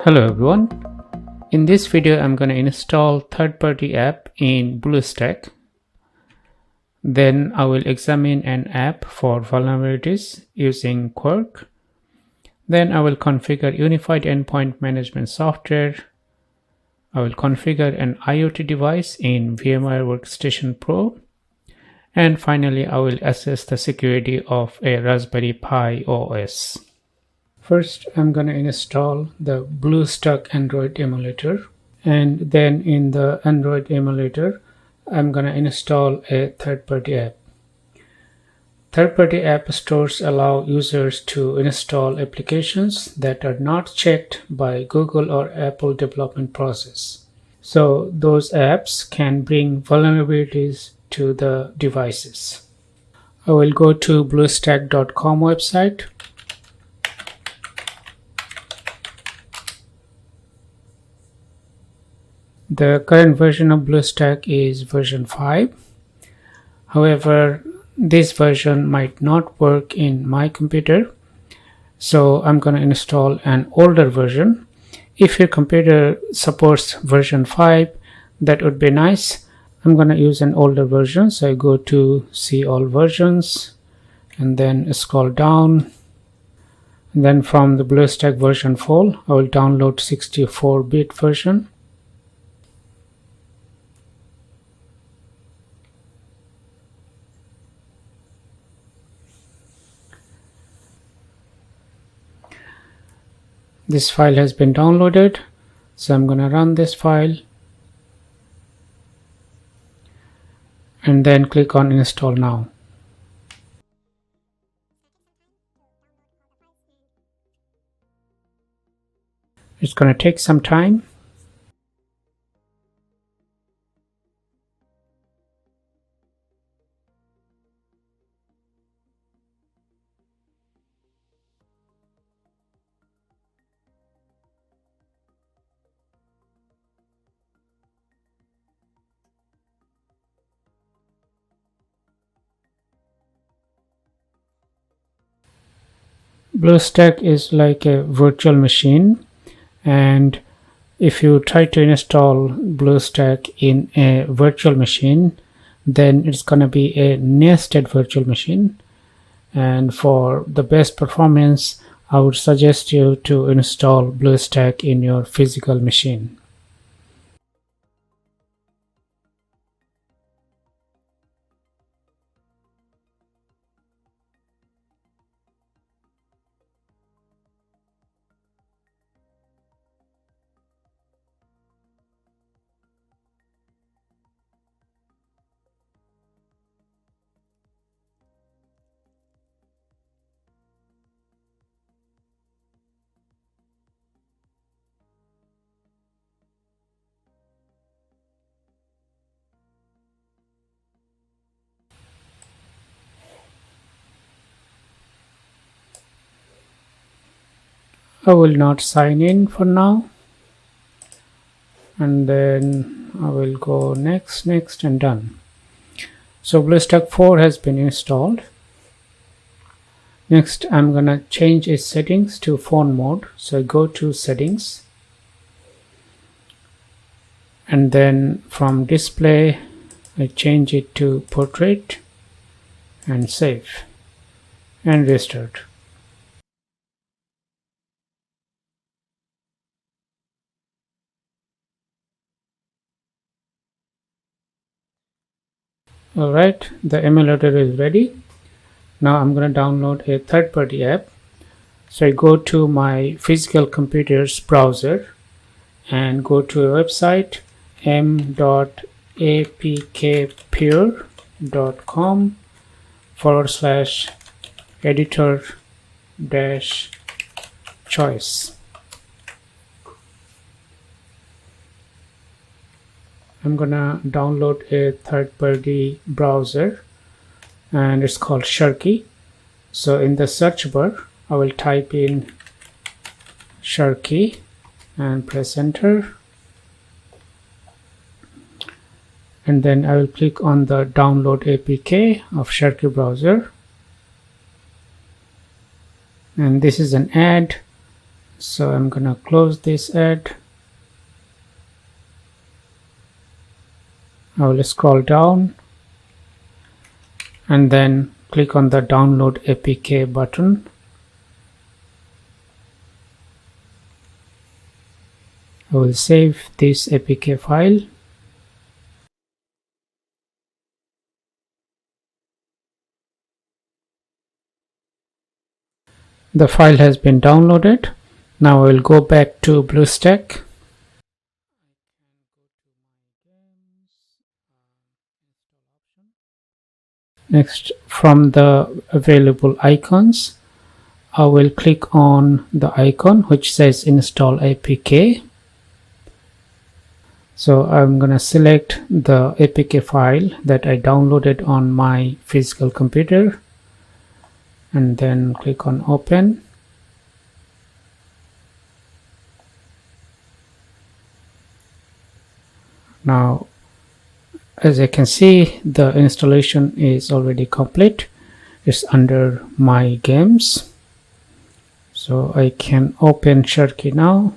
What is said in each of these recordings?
Hello everyone. In this video I'm going to install third-party app in BlueStack. Then I will examine an app for vulnerabilities using Quirk. Then I will configure unified endpoint management software. I will configure an IoT device in VMware Workstation Pro. And finally I will assess the security of a Raspberry Pi OS. First, I'm going to install the BlueStack Android emulator, and then in the Android emulator, I'm going to install a third-party app. Third-party app stores allow users to install applications that are not checked by Google or Apple development process. So those apps can bring vulnerabilities to the devices. I will go to bluestack.com website. The current version of BlueStack is version 5. However, this version might not work in my computer, so I'm going to install an older version. If your computer supports version 5, that would be nice. I'm going to use an older version, so I go to see all versions and then scroll down. And then from the BlueStack version file, I will download 64-bit version. This file has been downloaded, so I'm going to run this file and then click on install now. It's going to take some time. BlueStack is like a virtual machine, and if you try to install BlueStack in a virtual machine, then it's going to be a nested virtual machine. And for the best performance, I would suggest you to install BlueStack in your physical machine. I will not sign in for now, and then I will go next, and done. So BlueStack 4 has been installed. Next, I'm gonna change its settings to phone mode. So I go to settings, and then from display I change it to portrait and save and restart. Alright, the emulator is ready. Now I'm going to download a third-party app. So I go to my physical computer's browser and go to a website m.appkpure.com/editor-choice. I'm gonna download a third-party browser, and it's called Sharky. So in the search bar I will type in Sharky and press enter, and then I will click on the download APK of Sharky browser, and this is an ad So I'm gonna close this ad. I will scroll down and then click on the download APK button. I will save this APK file. The file has been downloaded. Now I will go back to BlueStack. Next, from the available icons, I will click on the icon which says install APK. So I'm gonna select the APK file that I downloaded on my physical computer and then click on open. Now, as you can see, the installation is already complete. It's under my games. So I can open Sharky now.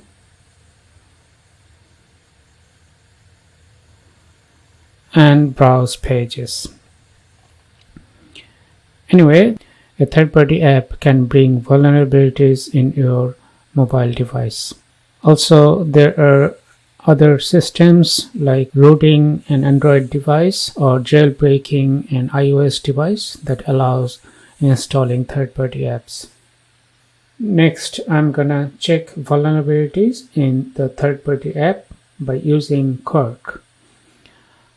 And browse pages. Anyway, a third-party app can bring vulnerabilities in your mobile device. Also, there are other systems like rooting an Android device or jailbreaking an iOS device that allows installing third-party apps. Next, I'm gonna check vulnerabilities in the third-party app by using Quirk.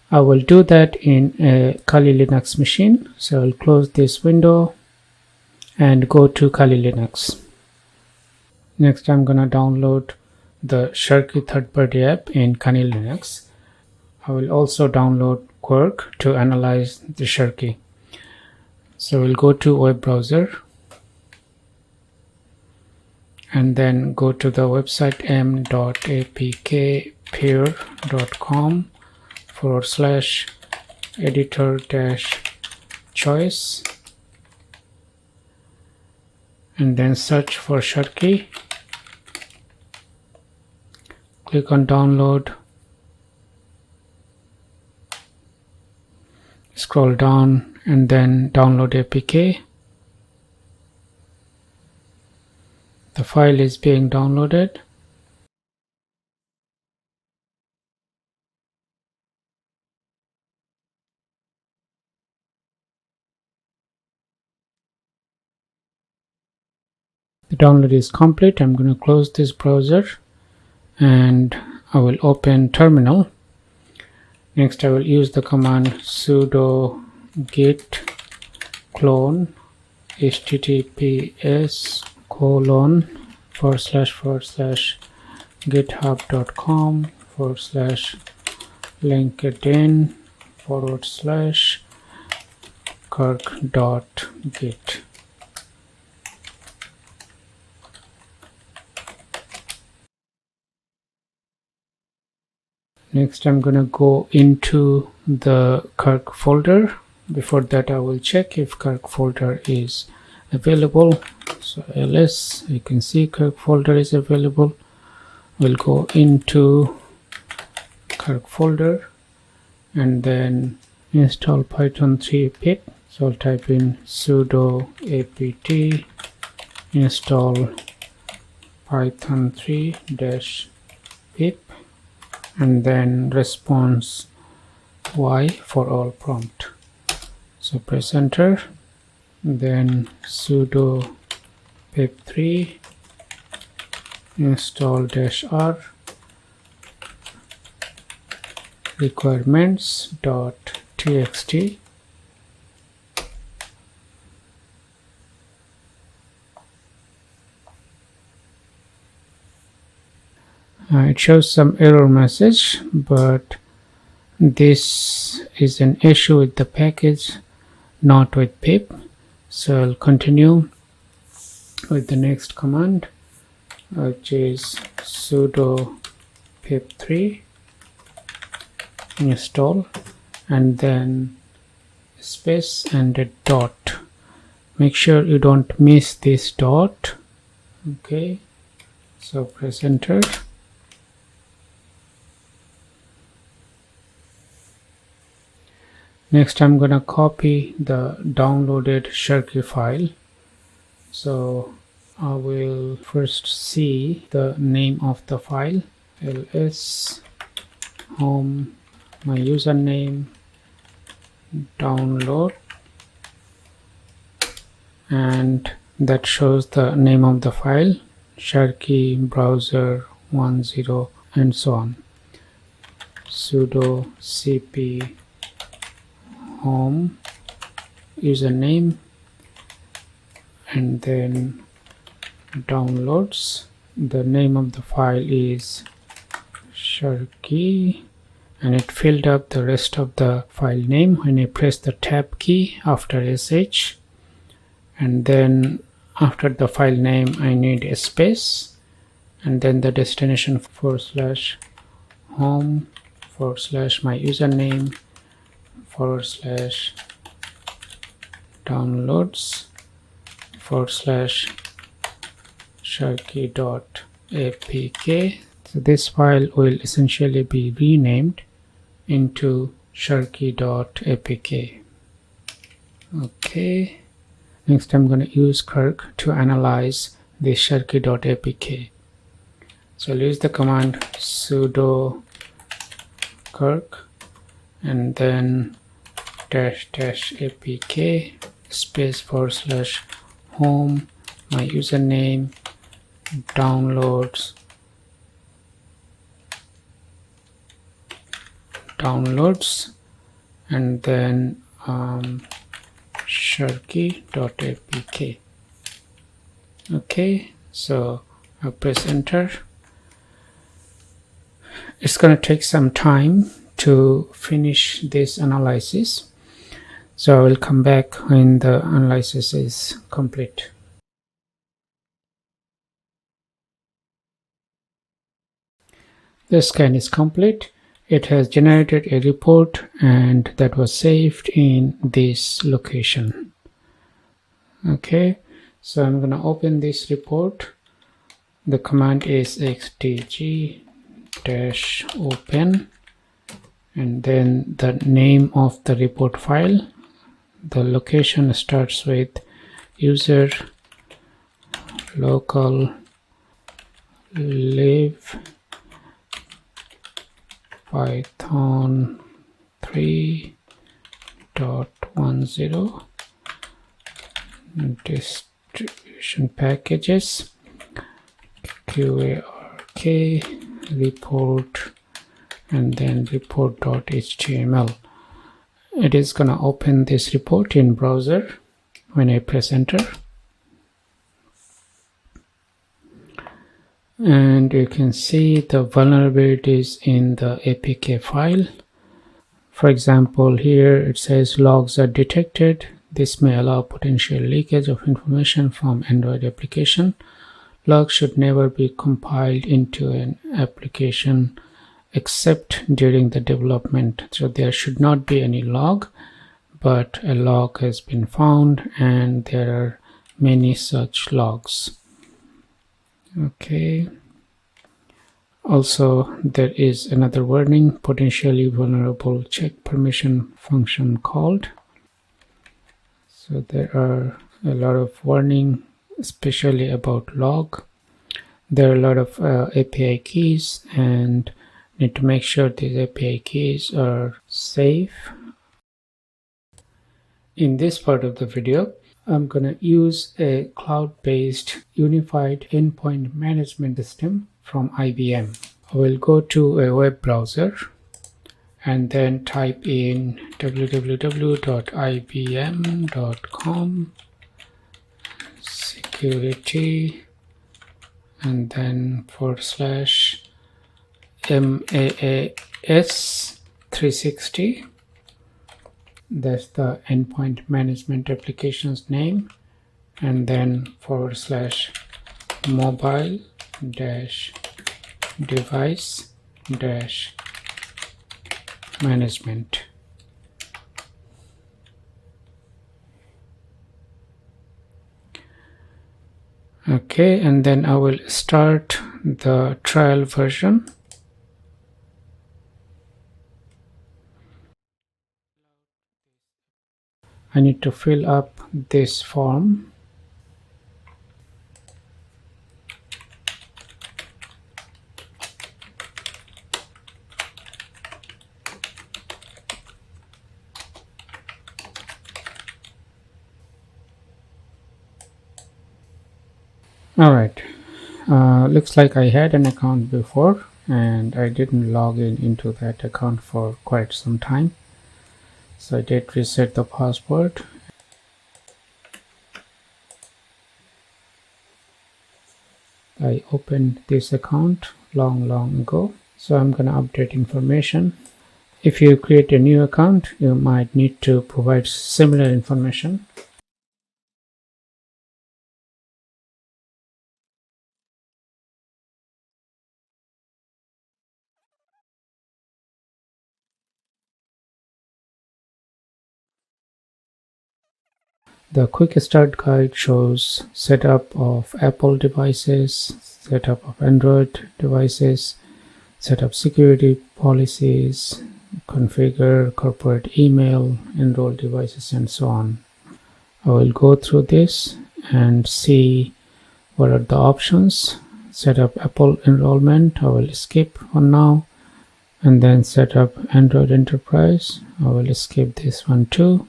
I will do that in a Kali Linux machine. So I'll close this window and go to Kali Linux. Next, I'm gonna download the Sharky third-party app in Kali Linux. I will also download Quirk to analyze the Sharky. So we'll go to web browser and then go to the website m.apkpeer.com/editor-choice and then search for Sharky. Click on download, scroll down and then download APK. The file is being downloaded. The download is complete. I'm going to close this browser and I will open terminal. Next, I will use the command sudo git clone https://github.com/linkedin/kirk.git. Next, I'm gonna go into the Kirk folder. Before that, I will check if Kirk folder is available. So ls, you can see Kirk folder is available. We'll go into Kirk folder and then install Python 3 pip. So I'll type in sudo apt install Python 3-pip and then response y for all prompt. So press enter, then sudo pip3 install -r requirements.txt. It shows some error message, but this is an issue with the package, not with pip. So I'll continue with the next command, which is sudo pip3 install and then space and a dot. Make sure you don't miss this dot. Okay, So press enter. Next I'm gonna copy the downloaded Sharky file. So I will first see the name of the file, ls home, my username, download, and that shows the name of the file, Sharky browser 10 and so on. Sudo cp home username, and then downloads. The name of the file is Sharky, and it filled up the rest of the file name when I press the tab key after sh. And then after the file name I need a space, and then the destination /home/ my username /downloads /sharky.apk. So this file will essentially be renamed into sharky.apk. Okay. Next I'm going to use Kirk to analyze the sharky.apk. So I'll use the command sudo Kirk and then --apk space /home, my username, downloads, and then sharky.apk. Okay, so I'll press enter. It's going to take some time to finish this analysis, so I will come back when the analysis is complete. The scan is complete. It has generated a report, and that was saved in this location. Okay, so I'm going to open this report. The command is xdg-open, and then the name of the report file. The location starts with user local live python 3.10 distribution packages QARK report, and then report.html. It is gonna open this report in browser when I press enter, and you can see the vulnerabilities in the APK file. For example, here it says logs are detected. This may allow potential leakage of information from Android application. Logs should never be compiled into an application except during the development. So there should not be any log, but a log has been found, and there are many such logs. Okay. Also, there is another warning, potentially vulnerable check permission function called. So there are a lot of warning, especially about log. There are a lot of API keys, and need to make sure these API keys are safe. In this part of the video, I'm going to use a cloud-based unified endpoint management system from IBM. I will go to a web browser and then type in www.ibm.com security, and then /MAAS 360. That's the endpoint management application's name, and then /mobile-device-management. Okay, and then I will start the trial version. I need to fill up this form. Alright, looks like I had an account before and I didn't log in into that account for quite some time. So I did reset the password. I opened this account long ago. So I'm going to update information. If you create a new account, you might need to provide similar information. The quick start guide shows setup of Apple devices, setup of Android devices, set up security policies, configure corporate email, enroll devices, and so on. I will go through this and see what are the options. Set up Apple enrollment, I will skip for now, and then set up Android Enterprise. I will skip this one too.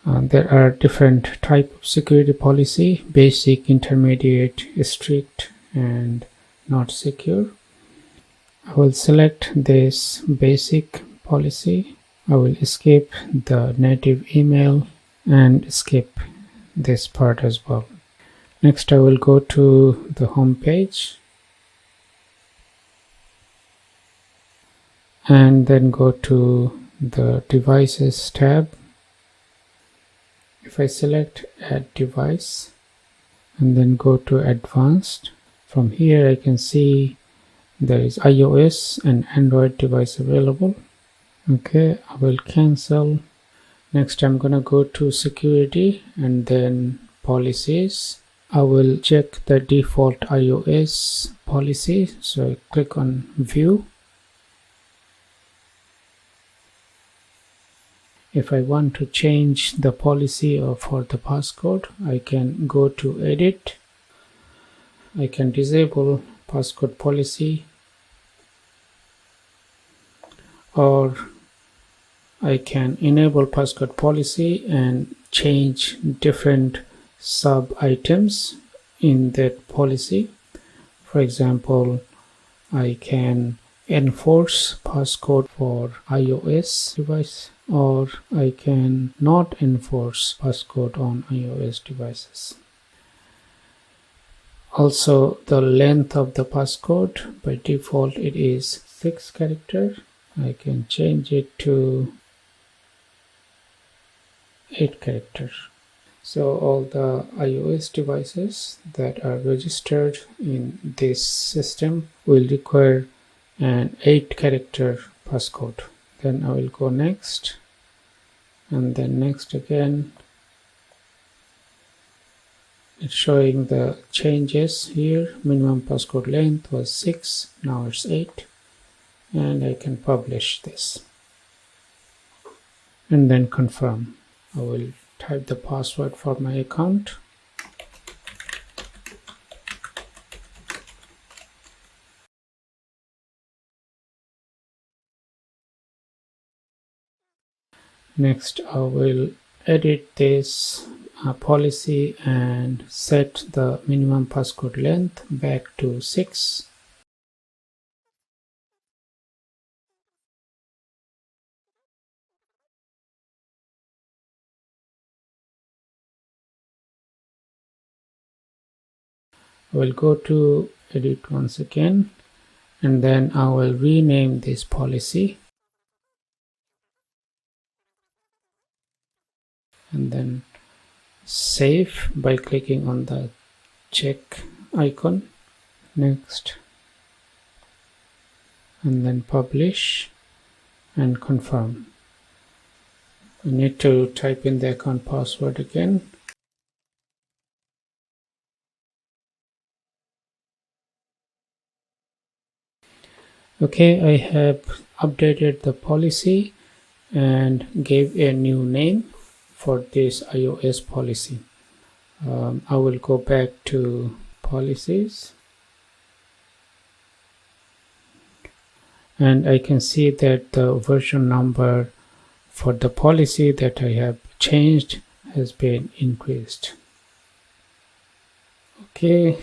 There are different type of security policy: basic, intermediate, strict, and not secure. I will select this basic policy. I will skip the native email and skip this part as well. Next, I will go to the home page and then go to the devices tab. If I select add device and then go to advanced, from here I can see there is iOS and Android device available. Okay, I will cancel. Next, I'm gonna go to security and then policies. I will check the default iOS policy, so I click on view. If I want to change the policy for the passcode, I can go to edit. I can disable passcode policy, or I can enable passcode policy and change different sub items in that policy. For example, I can enforce passcode for iOS device, or I can not enforce passcode on iOS devices. Also, the length of the passcode, by default it is 6 characters. I can change it to 8 characters. So all the iOS devices that are registered in this system will require an 8 character passcode. Then I will go next, and then next again. It's showing the changes here. Minimum passcode length was 6, now it's 8, and I can publish this and then confirm. I will type the password for my account. Next, I will edit this policy and set the minimum passcode length back to 6. I will go to edit once again, and then I will rename this policy, and then save by clicking on the check icon. Next, and then publish and confirm. I need to type in the account password again. Okay, I have updated the policy and gave a new name for this iOS policy. I will go back to policies, and I can see that the version number for the policy that I have changed has been increased. Okay,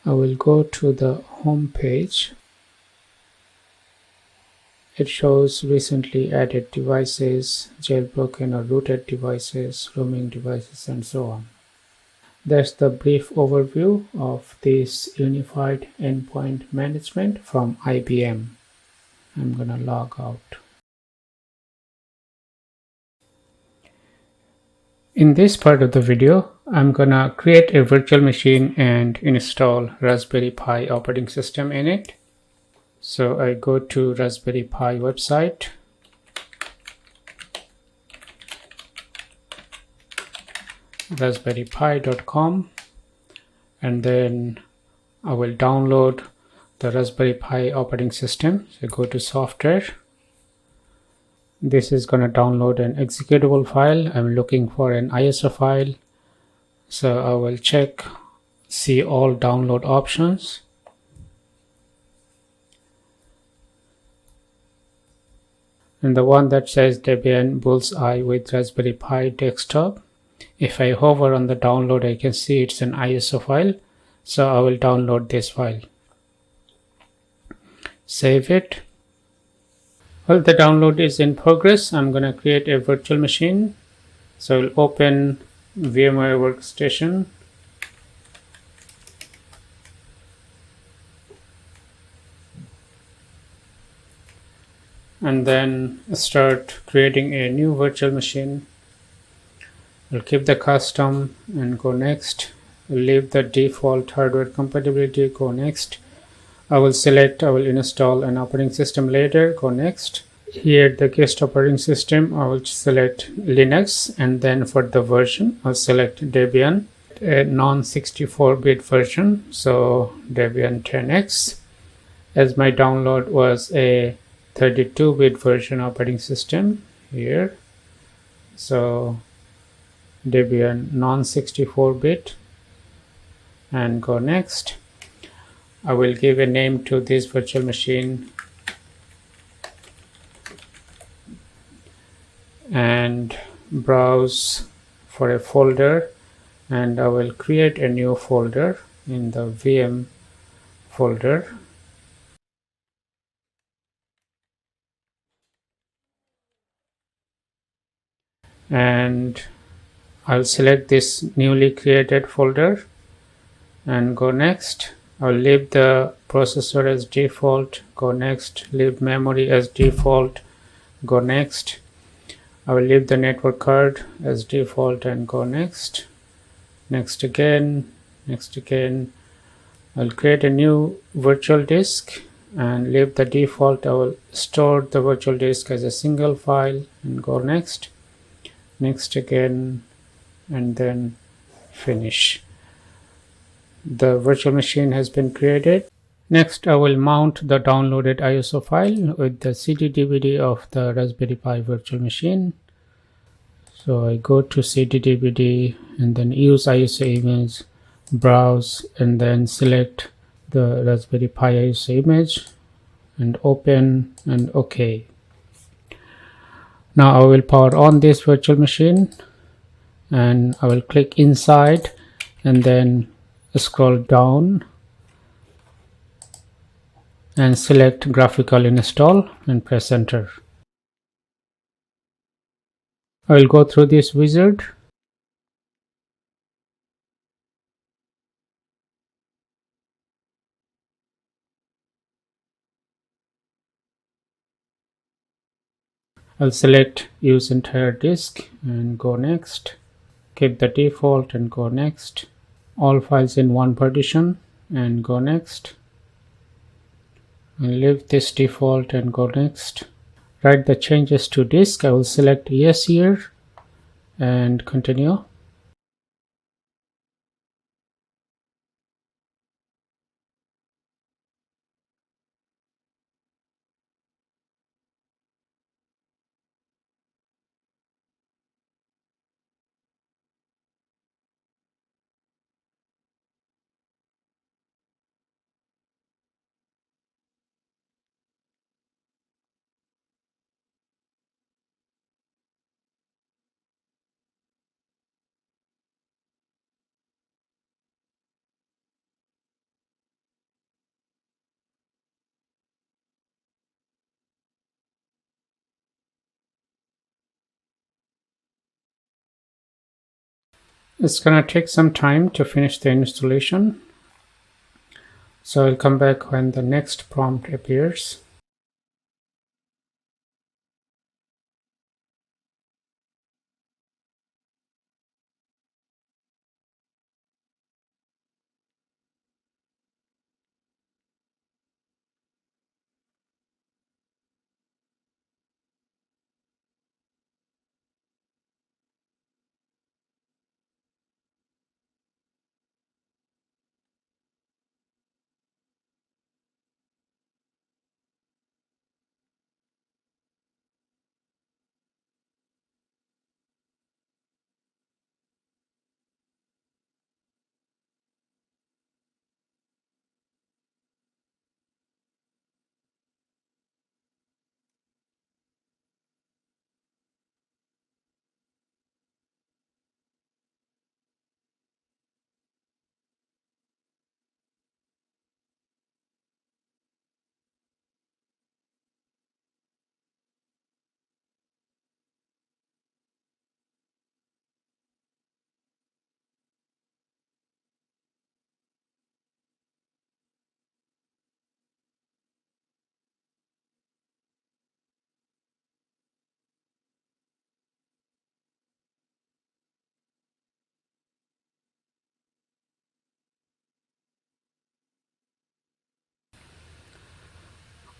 I will go to the home page. It shows recently added devices, jailbroken or rooted devices, roaming devices, and so on. That's the brief overview of this unified endpoint management from IBM. I'm gonna log out. In this part of the video, I'm gonna create a virtual machine and install Raspberry Pi operating system in it. So I go to Raspberry Pi website, raspberrypi.com, and then I will download the Raspberry Pi operating system. So go to software. This is going to download an executable file. I'm looking for an ISO file. So I will check, see all download options. And the one that says Debian Bullseye with Raspberry Pi desktop. If I hover on the download, I can see it's an ISO file. So I will download this file. Save it. Well, the download is in progress. I'm going to create a virtual machine. So I'll open VMware Workstation. And then start creating a new virtual machine. I'll keep the custom and go next. I'll leave the default hardware compatibility, go next. I will install an operating system later, go next. Here the guest operating system, I will select Linux, and then for the version I'll select Debian, a non-64-bit version, so Debian 10X. As my download was a 32-bit version operating system here, so Debian non-64-bit, and go next. I will give a name to this virtual machine and browse for a folder, and I will create a new folder in the VM folder. And I'll select this newly created folder and go next. I'll leave the processor as default, go next. Leave memory as default, go next. I will leave the network card as default and go next. Next again, next again. I'll create a new virtual disk and leave the default. I will store the virtual disk as a single file and go next. Next again, and then finish. The virtual machine has been created. Next, I will mount the downloaded ISO file with the CD/DVD of the Raspberry Pi virtual machine. So I go to CD/DVD and then use ISO image, browse, and then select the Raspberry Pi ISO image and open and OK. Now I will power on this virtual machine and I will click inside and then scroll down and select graphical install and press enter. I will go through this wizard. I'll select use entire disk and go next. Keep the default and go next. All files in one partition and go next. And leave this default and go next. Write the changes to disk. I will select yes here and continue. It's gonna take some time to finish the installation, so I'll come back when the next prompt appears.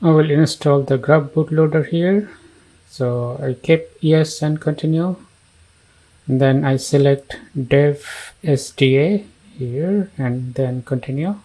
I will install the grub bootloader here. So I keep yes and continue. And then I select dev SDA here and then continue.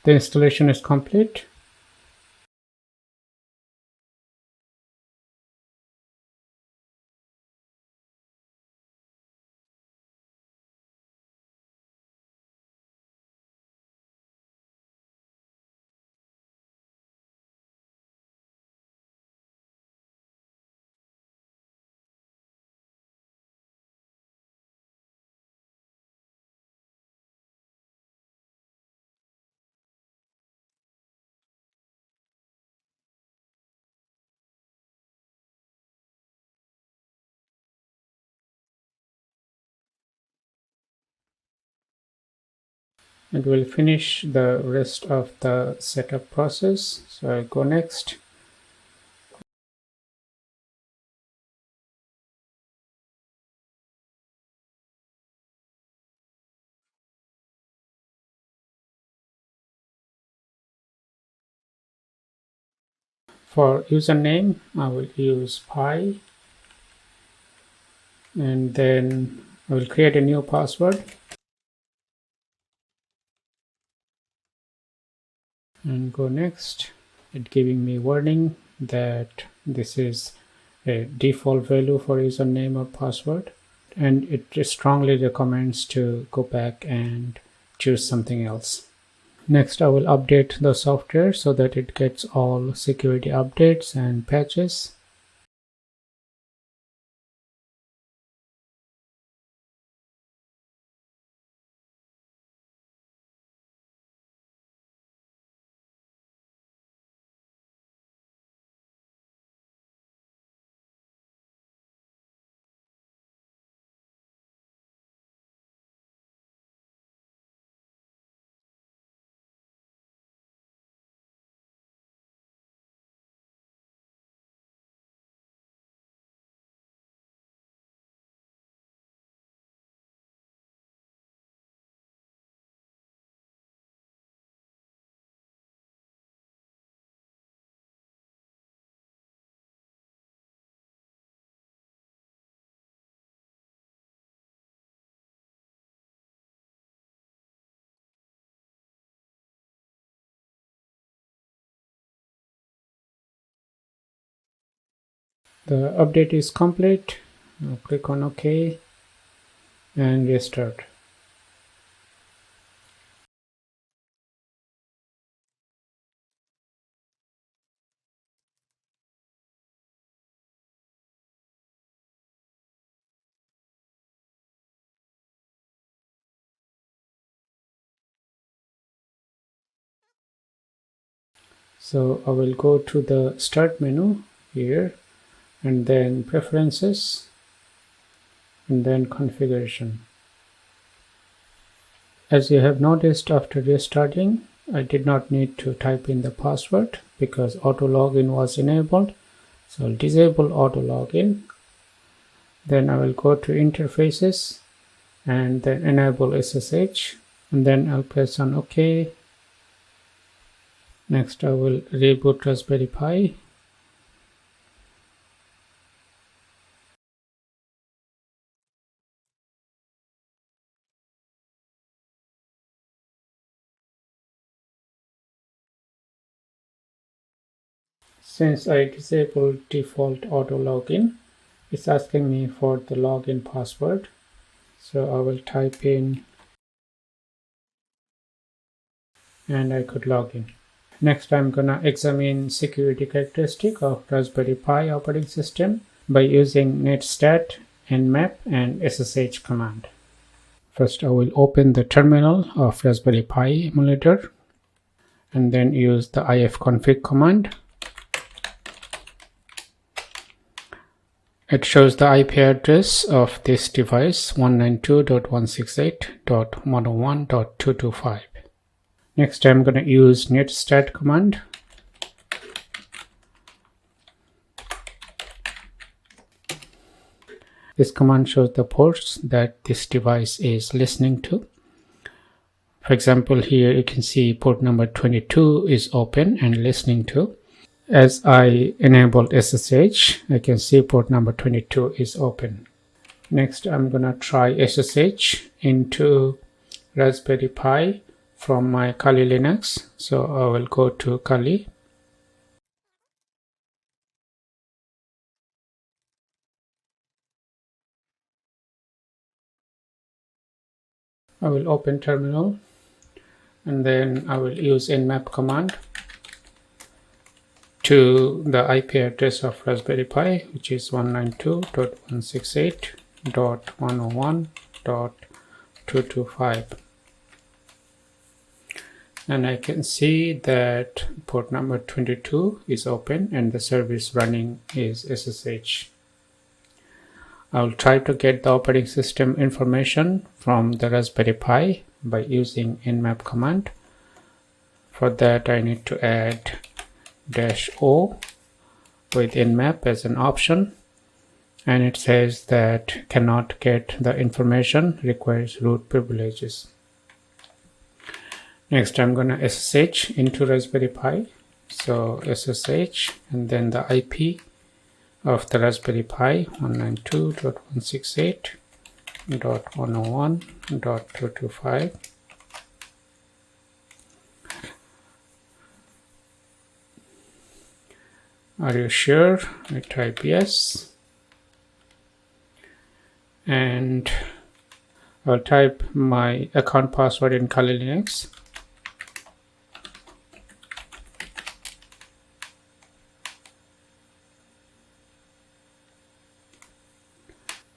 The installation is complete. It will finish the rest of the setup process. So I go next. For username, I will use pi, and then I will create a new password and go next. It giving me warning that this is a default value for username or password, and it strongly recommends to go back and choose something else. Next, I will update the software so that it gets all security updates and patches. The update is complete. Now click on OK and restart. So I will go to the start menu here and then preferences and then configuration. As you have noticed, after restarting, I did not need to type in the password because auto login was enabled. So I'll disable auto login. Then I will go to interfaces and then enable SSH, and then I'll press on OK. Next I will reboot Raspberry Pi. Since I disabled default auto login, it's asking me for the login password. So I will type in and I could log in. Next I'm gonna examine security characteristic of Raspberry Pi operating system by using netstat, nmap and ssh command. First I will open the terminal of Raspberry Pi emulator and then use the ifconfig command. It shows the IP address of this device 192.168.101.225. Next I'm going to use netstat command. This command shows the ports that this device is listening to. For example, here you can see port number 22 is open and listening to. As I enabled SSH, I can see port number 22 is open. Next, I'm gonna try SSH into Raspberry Pi from my Kali Linux. So I will go to Kali. I will open terminal and then I will use nmap command to the IP address of Raspberry Pi, which is 192.168.101.225. And I can see that port number 22 is open and the service running is SSH. I'll try to get the operating system information from the Raspberry Pi by using nmap command. For that I need to add -o with nmap as an option, and it says that cannot get the information, requires root privileges. Next I'm going to SSH into Raspberry Pi. So SSH and then the IP of the Raspberry Pi 192.168.101.225. Are you sure? I type yes. And I'll type my account password in Kali Linux.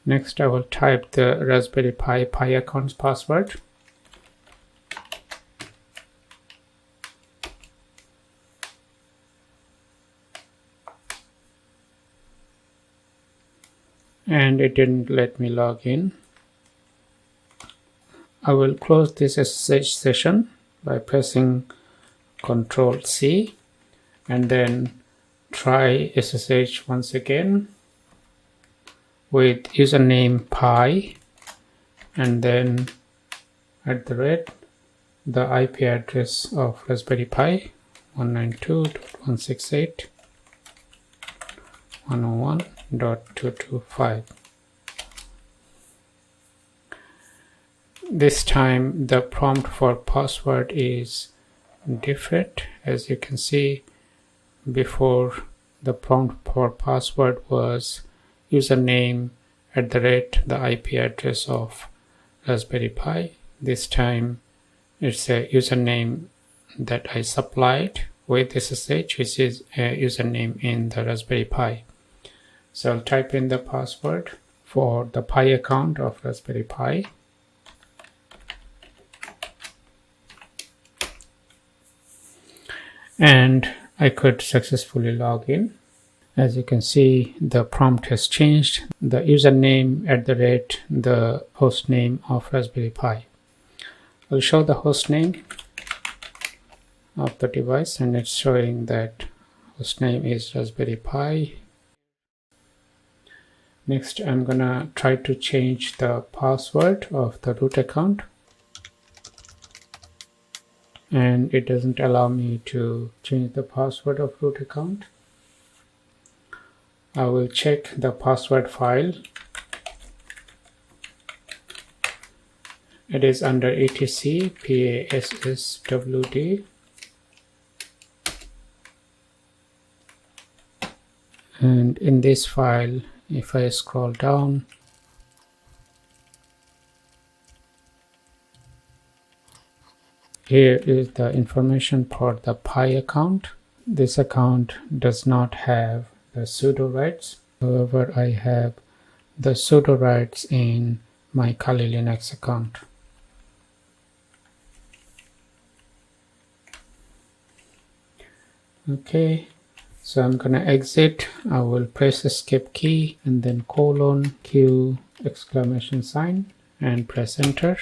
Next I will type the Raspberry Pi account's password. And it didn't let me log in. I will close this SSH session by pressing Ctrl C and then try SSH once again with username pi and then @ the IP address of Raspberry Pi 192.168.101.225. This time the prompt for password is different. As you can see, before the prompt for password was username at the IP address of Raspberry Pi. This time it's a username that I supplied with SSH, which is a username in the Raspberry Pi. So I'll type in the password for the Pi account of Raspberry Pi. And I could successfully log in. As you can see, the prompt has changed. The username at the host name of Raspberry Pi. I'll show the host name of the device, and it's showing that host name is Raspberry Pi. Next, I'm gonna try to change the password of the root account, and it doesn't allow me to change the password of root account. I will check the password file. It is under etc passwd, and in this file, if I scroll down, here is the information for the Pi account. This account does not have the sudo rights. However, I have the sudo rights in my Kali Linux account. Okay, so I'm gonna exit. I will press escape key and then :Q exclamation sign and press enter.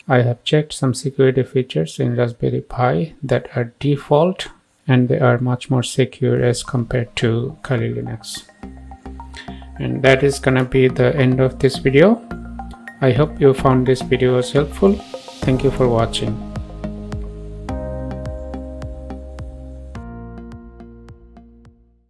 I have checked some security features in Raspberry Pi that are default, and they are much more secure as compared to Kali Linux. And that is gonna be the end of this video. I hope you found this video was helpful. Thank you for watching.